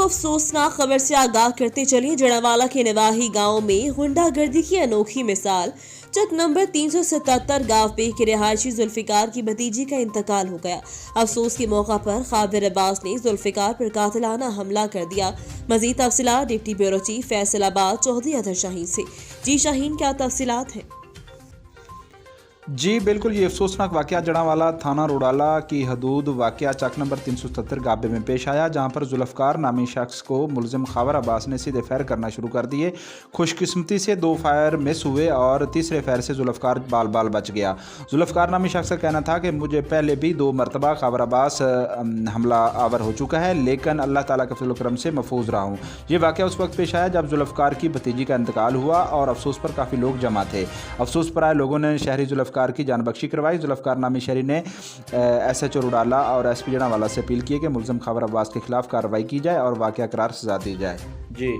अफसोसनाक खबर से आगाह करते चलिए। जड़ावाला के नवाही गांव में गुंडागर्दी की अनोखी मिसाल। चक नंबर 377 गांव पे के रिहायशी जुल्फिकार की भतीजी का इंतकाल हो गया। अफसोस के मौका पर खादिर अब्बास ने जुल्फिकार पर कातिलाना हमला कर दिया। मजीद तफसीलात deputy bureau chief Faisalabad Chaudhry अदर शाहीन से। जी शाहीन, क्या तफसीलात हैं? जी बिल्कुल, ये अफसोसनाक वाक़या जड़ावाला थाना रोडाला की हदूद वाक़या चक नंबर 377 गाबे में पेश आया, जहां पर जुल्फ़कार नामी शख्स को मुलज़िम खावर अब्बास ने सीधे फायर करना शुरू कर दिए। खुशकिस्मती से 2 फायर मिस हुए और तीसरे फायर से जुल्फ़कार बाल बाल बच गया। जुल्फ़कार नामी शख्स का कहना था कि मुझे पहले भी 2 मरतबा खावर अब्बास हमला आवर हो चुका है, लेकिन अल्लाह ताला के फज़ल व करम से महफूज रहा हूँ। ये वाक़या उस वक्त पेश आया जब जुल्फ़कार की भतीजी का इंतकाल हुआ और अफसोस पर काफ़ी लोग जमा थे। अफसोस पर आए लोगों ने शहरी जुल्फ़कार की जान बख्शी करवाई। जुल्फ़कार नामी शहरी ने SHO रोडाला और SP जड़ावाला से अपील की है कि मुलज़िम खावर अब्बास के खिलाफ कार्रवाई की जाए और वाक़या करार सजा दी जाए। जी।